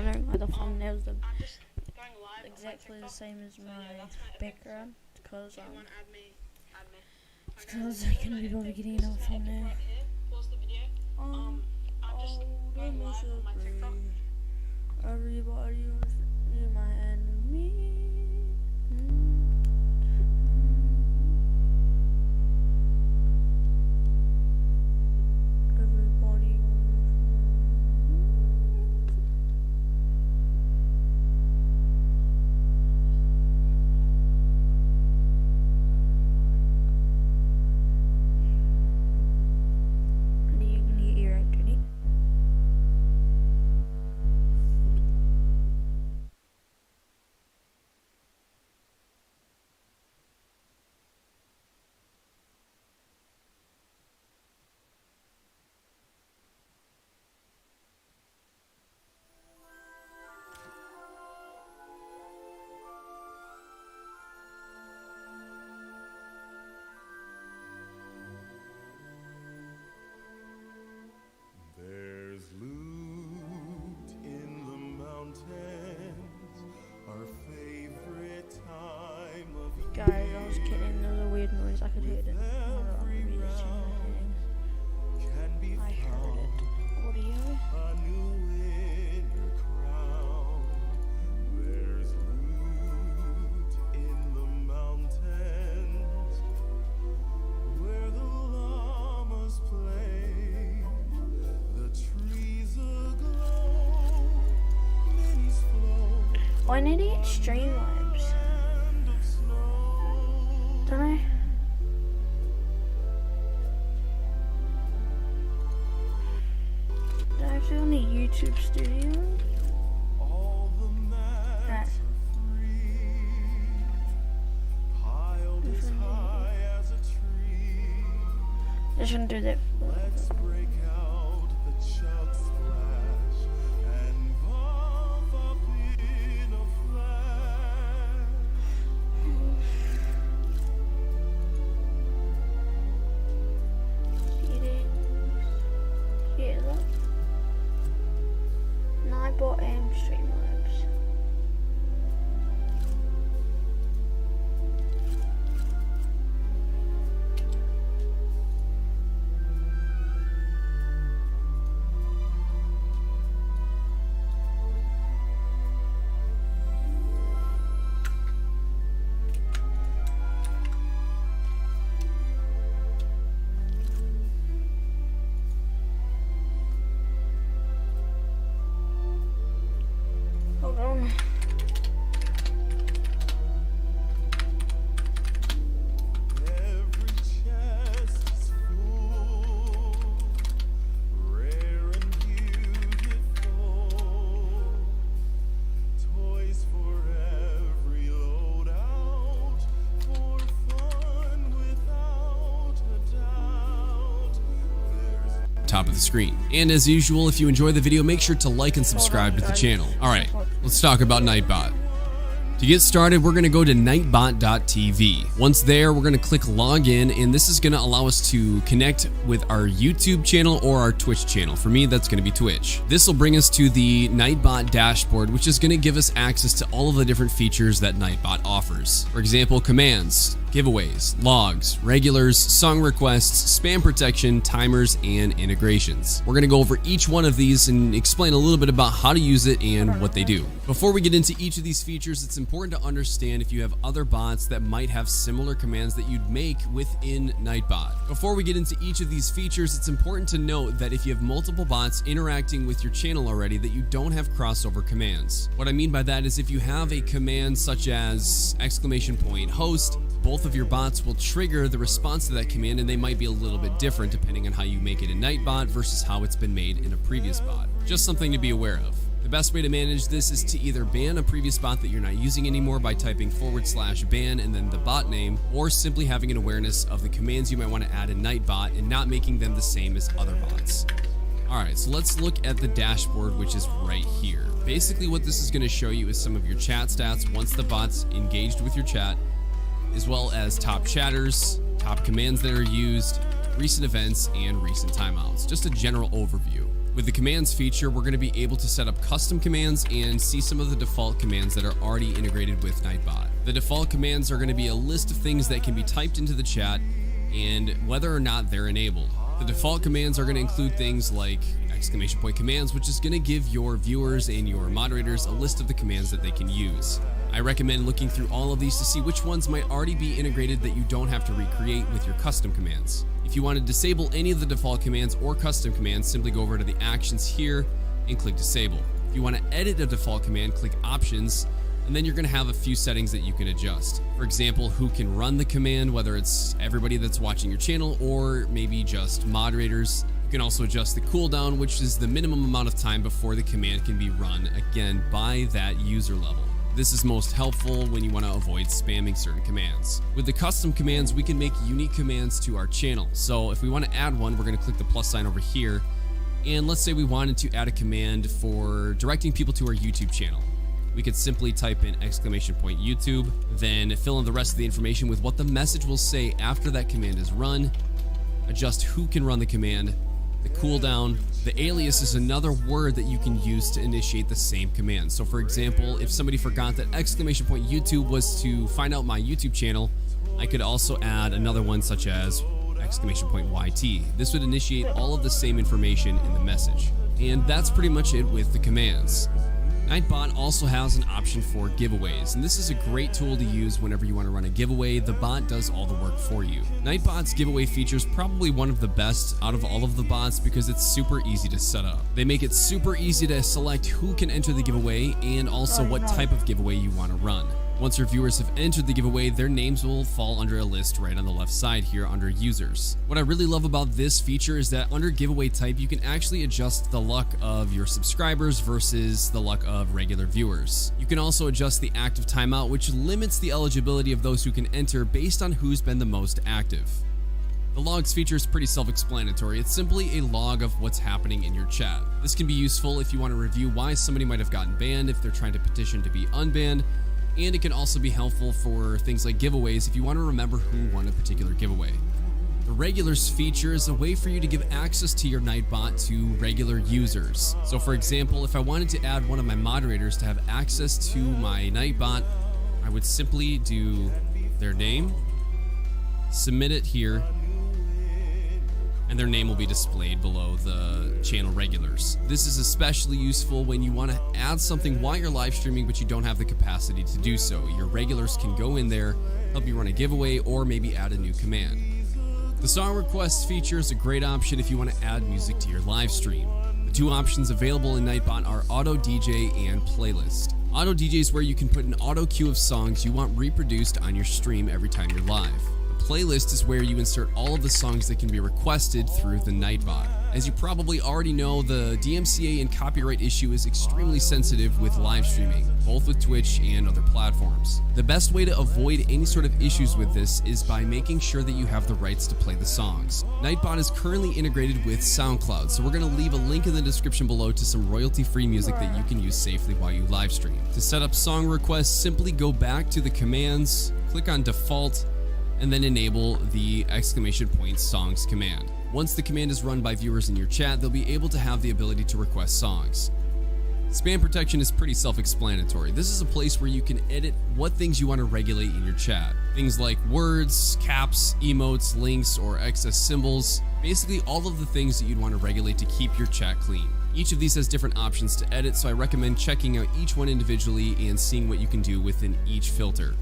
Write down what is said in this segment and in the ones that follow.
wondering why the thumbnails are exactly the same as my background, because I can be able to get in on thumbnail. Everybody wants to be my enemy. Everybody Guys, I was kidding, there was a weird noise, I could hear it. I heard it. Audio. There's loot in the mountains where the llamas play. The trees aglow, minis flow. I need to get Streamlabs. Don't I? They're actually on the YouTube studio. All the mats are free, piled as high as a tree. Just gonna do that. Let's break out the chug splash and puff up in a flash. Yeah, look. Nightbot and Streamlabs. Hold on. Every chest is full, rare and beautiful. Toys for every loadout, for fun without a doubt. Top of the screen. And as usual, if you enjoy the video, make sure to like and subscribe to the channel. Alright, let's talk about Nightbot. To get started, we're going to go to nightbot.tv. Once there, we're going to click login, and this is going to allow us to connect with our YouTube channel or our Twitch channel. For me, that's going to be Twitch. This will bring us to the Nightbot dashboard, which is going to give us access to all of the different features that Nightbot offers. For example, commands, giveaways, logs, regulars, song requests, spam protection, timers, and integrations. We're going to go over each one of these and explain a little bit about how to use it and what they do. Before we get into each of these features, it's important to understand if you have other bots that might have similar commands that you'd make within Nightbot. Before we get into each of these features, it's important to note that if you have multiple bots interacting with your channel already, that you don't have crossover commands. What I mean by that is if you have a command such as !host, both of your bots will trigger the response to that command, and they might be a little bit different depending on how you make it in Nightbot versus how it's been made in a previous bot. Just something to be aware of. The best way to manage this is to either ban a previous bot that you're not using anymore by typing /ban and then the bot name, or simply having an awareness of the commands you might want to add in Nightbot and not making them the same as other bots. Alright, so let's look at the dashboard, which is right here. Basically what this is going to show you is some of your chat stats once the bot's engaged with your chat, as well as top chatters, top commands that are used, recent events, and recent timeouts. Just a general overview. With the commands feature, we're going to be able to set up custom commands and see some of the default commands that are already integrated with Nightbot. The default commands are going to be a list of things that can be typed into the chat and whether or not they're enabled. The default commands are going to include things like exclamation point commands, which is going to give your viewers and your moderators a list of the commands that they can use. I recommend looking through all of these to see which ones might already be integrated that you don't have to recreate with your custom commands. If you want to disable any of the default commands or custom commands, simply go over to the actions here and click disable. If you want to edit a default command, click options, and then you're going to have a few settings that you can adjust. For example, who can run the command, whether it's everybody that's watching your channel or maybe just moderators. You can also adjust the cooldown, which is the minimum amount of time before the command can be run, again, by that user level. This is most helpful when you want to avoid spamming certain commands. With the custom commands, we can make unique commands to our channel. So if we want to add one, we're going to click the plus sign over here. And let's say we wanted to add a command for directing people to our YouTube channel. We could simply type in exclamation point YouTube, then fill in the rest of the information with what the message will say after that command is run, adjust who can run the command, the cooldown. The alias is another word that you can use to initiate the same command. So for example, if somebody forgot that exclamation point YouTube was to find out my YouTube channel, I could also add another one such as exclamation point YT. This would initiate all of the same information in the message. And that's pretty much it with the commands. Nightbot also has an option for giveaways, and this is a great tool to use whenever you want to run a giveaway. The bot does all the work for you. Nightbot's giveaway feature is probably one of the best out of all of the bots because it's super easy to set up. They make it super easy to select who can enter the giveaway and also what type of giveaway you want to run. Once your viewers have entered the giveaway, their names will fall under a list right on the left side here under users. What I really love about this feature is that under giveaway type, you can actually adjust the luck of your subscribers versus the luck of regular viewers. You can also adjust the active timeout, which limits the eligibility of those who can enter based on who's been the most active. The logs feature is pretty self-explanatory. It's simply a log of what's happening in your chat. This can be useful if you want to review why somebody might have gotten banned, if they're trying to petition to be unbanned, and it can also be helpful for things like giveaways if you want to remember who won a particular giveaway. The regulars feature is a way for you to give access to your Nightbot to regular users. So for example, if I wanted to add one of my moderators to have access to my Nightbot, I would simply do their name, submit it here, and their name will be displayed below the channel regulars. This is especially useful when you want to add something while you're live streaming but you don't have the capacity to do so. Your regulars can go in there, help you run a giveaway, or maybe add a new command. The song requests feature is a great option if you want to add music to your live stream. The two options available in Nightbot are Auto DJ and Playlist. Auto DJ is where you can put an auto queue of songs you want reproduced on your stream every time you're live. Playlist is where you insert all of the songs that can be requested through the Nightbot. As you probably already know, the DMCA and copyright issue is extremely sensitive with live streaming, both with Twitch and other platforms. The best way to avoid any sort of issues with this is by making sure that you have the rights to play the songs. Nightbot is currently integrated with SoundCloud, so we're going to leave a link in the description below to some royalty-free music that you can use safely while you live stream. To set up song requests, simply go back to the commands, click on default, and then enable the exclamation point songs command. Once the command is run by viewers in your chat, they'll be able to have the ability to request songs. Spam protection is pretty self-explanatory. This is a place where you can edit what things you want to regulate in your chat. Things like words, caps, emotes, links, or excess symbols. Basically all of the things that you'd want to regulate to keep your chat clean. Each of these has different options to edit, so I recommend checking out each one individually and seeing what you can do within each filter.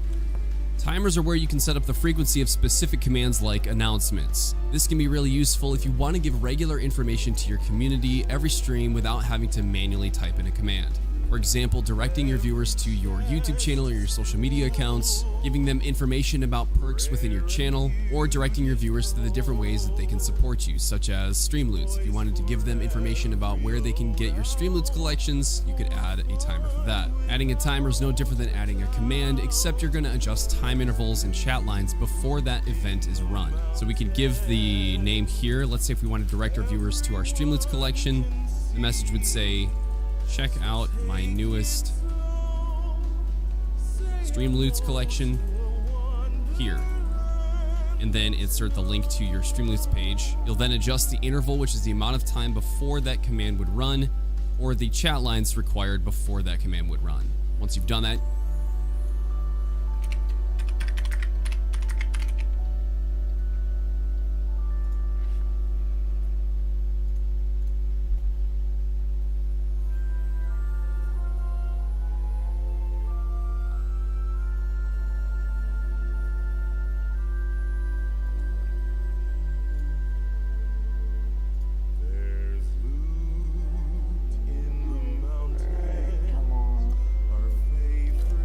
Timers are where you can set up the frequency of specific commands like announcements. This can be really useful if you want to give regular information to your community every stream without having to manually type in a command. For example, directing your viewers to your YouTube channel or your social media accounts, giving them information about perks within your channel, or directing your viewers to the different ways that they can support you, such as Streamloots. If you wanted to give them information about where they can get your Streamloots collections, you could add a timer for that. Adding a timer is no different than adding a command, except you're going to adjust time intervals and chat lines before that event is run. So we can give the name here. Let's say if we want to direct our viewers to our Streamloots collection, the message would say, check out my newest Streamloots collection here. and then insert the link to your Streamlabs page. You'll then adjust the interval, which is the amount of time before that command would run, or the chat lines required before that command would run. Once you've done that, There's loot in the mountains. Come on. Our favorite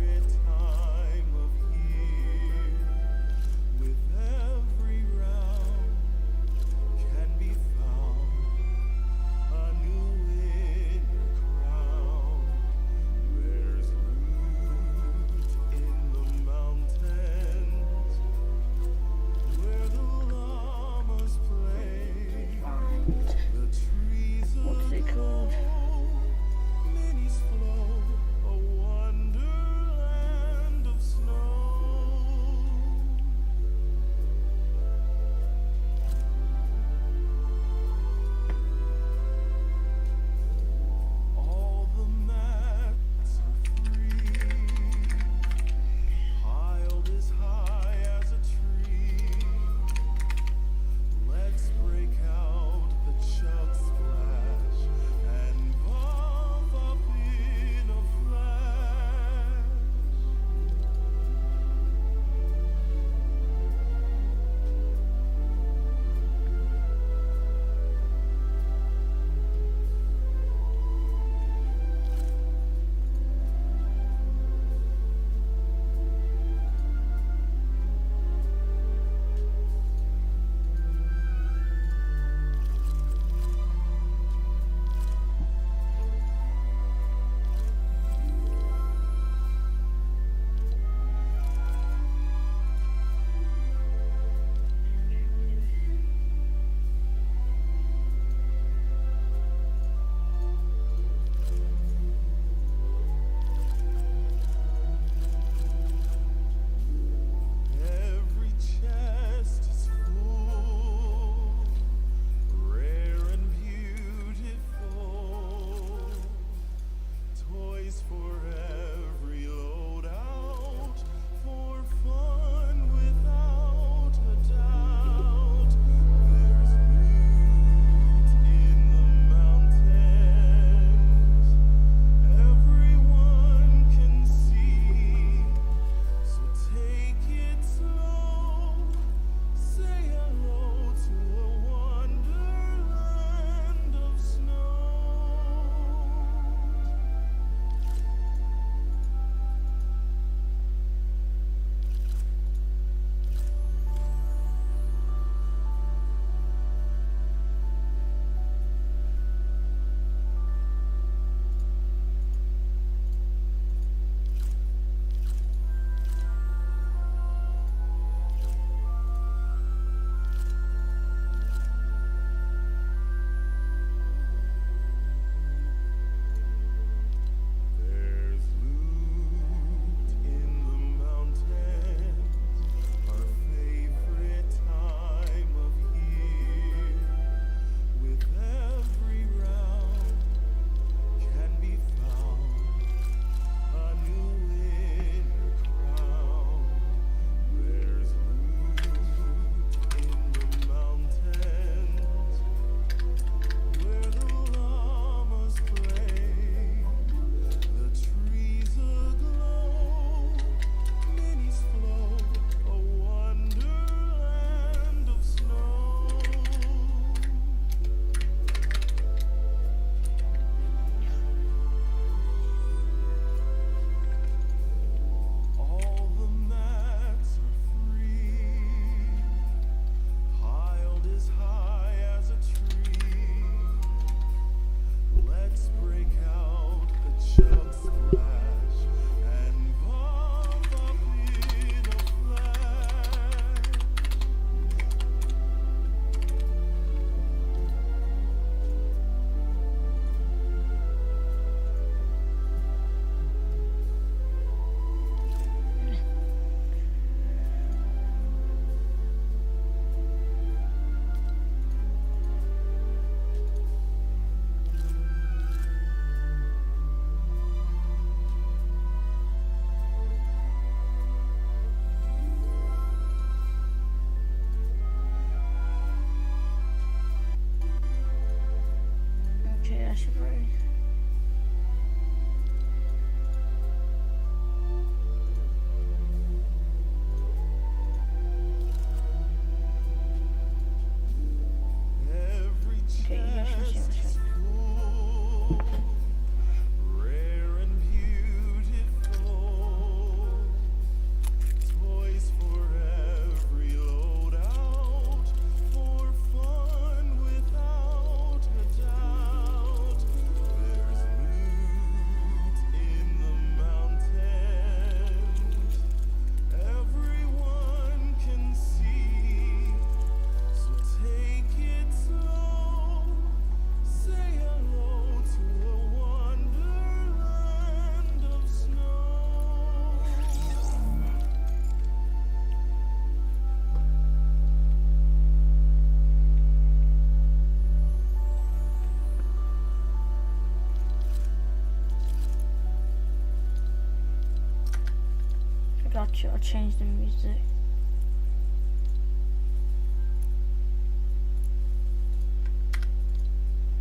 I'll change the music.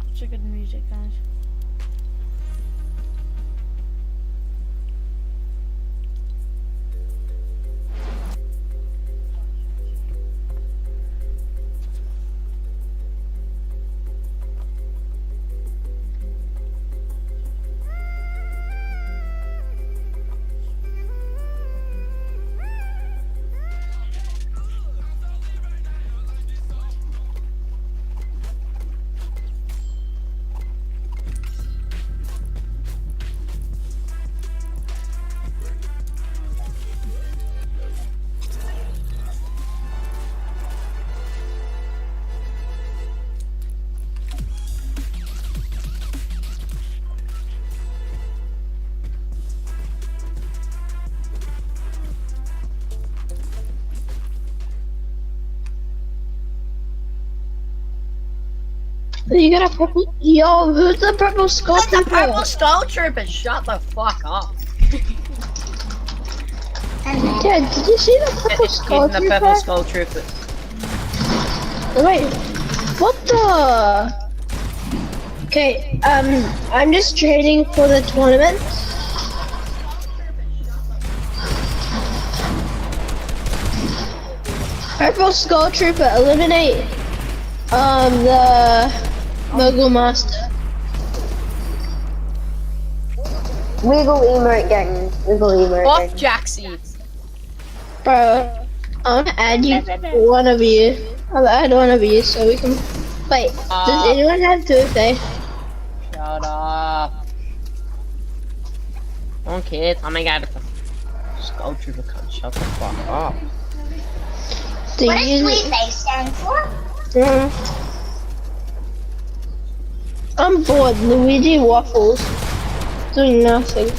What's a good music, guys? You got a purple? Yo, who's the purple skull That's the trooper? purple skull trooper. Shut the fuck up. Yeah, did you see the purple skull Excuse the trooper? purple skull trooper. Wait, what the? Okay, I'm just training for the tournament. Purple skull trooper, eliminate the Mogul Master. Wiggle emote gang. Wiggle emote Off gang. Jaxie. Bro, I wanna add you, one of you. I'll add one of you so we can. Wait, does anyone have 2FA? Shut up. Okay, oh my god. Skull trooper can't shut the fuck up. Do What you does Tweetbase stand for? I'm bored. Luigi Waffles. Doing nothing.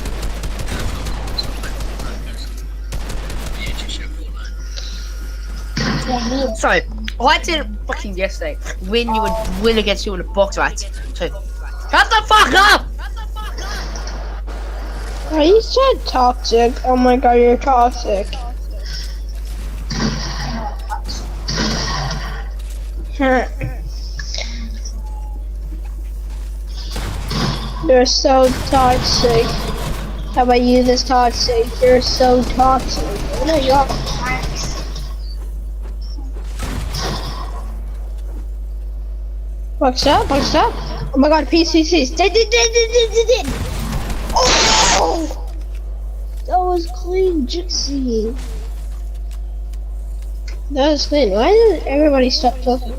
Sorry, I did fucking yesterday when you would win against you in a box, right? So, shut the fuck up! Are you so toxic? Oh my god, you're toxic. You're so toxic. How about you this toxic? You're so toxic. No, you're What's up? What's up? Oh my god, PCCs. Did. Oh! That was clean, Jixie. That was clean. Why did everybody stop talking?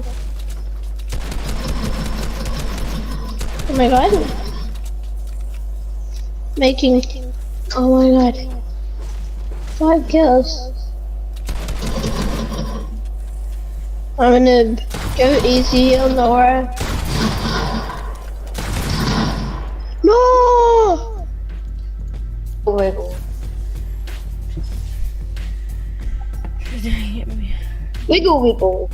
Oh my god. Making. Oh my god. 5 kills. I'm gonna go easy on the aura. No! wiggle. He didn't hit me. Wiggle wiggle.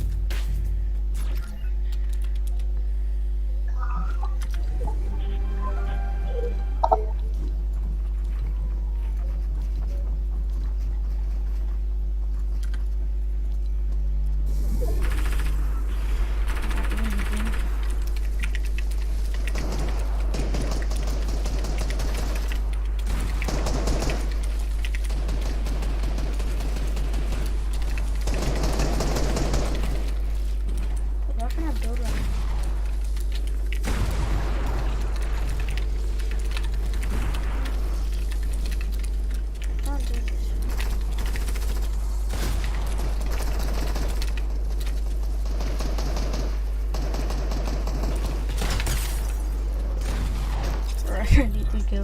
Why can't I build right now? I can't do this. Right, I need to go.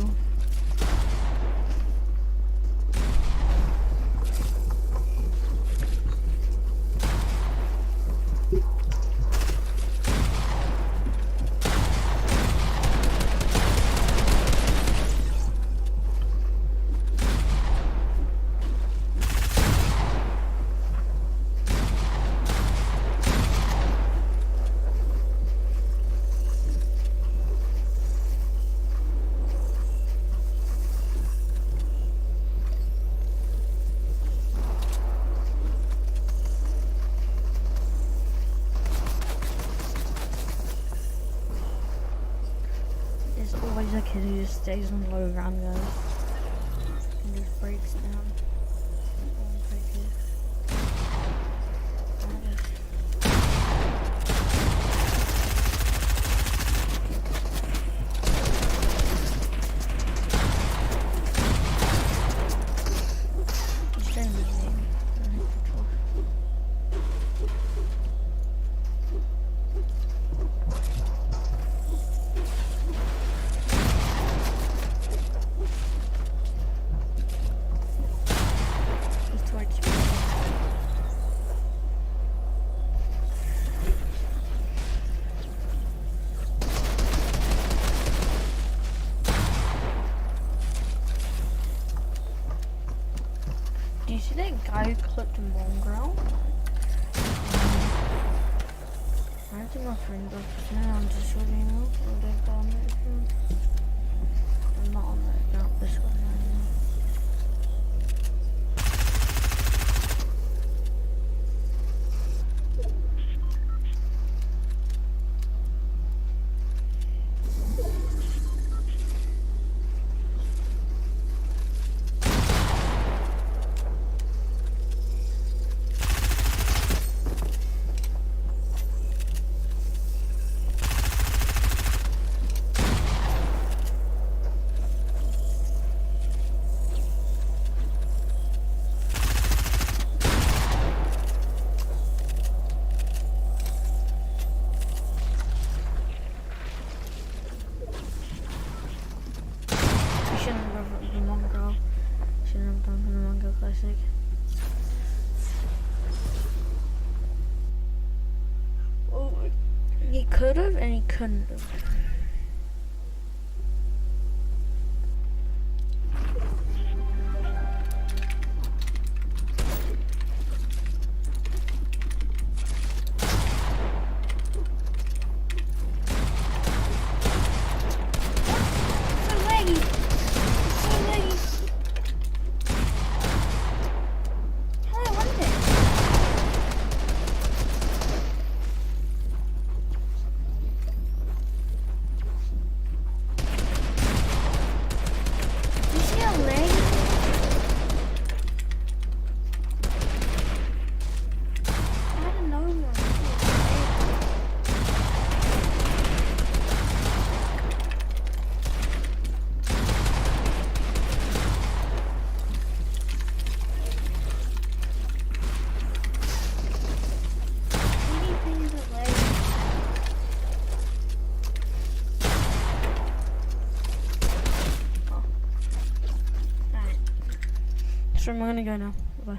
because he just stays on low ground, guys. And just breaks down. Do you see that guy who clipped a mongrel? I don't think my friend got this now. I'm just shooting out. I'm not on that account. This one right now. Classic. Oh, he could have and he couldn't have. So I'm gonna go now. Bye.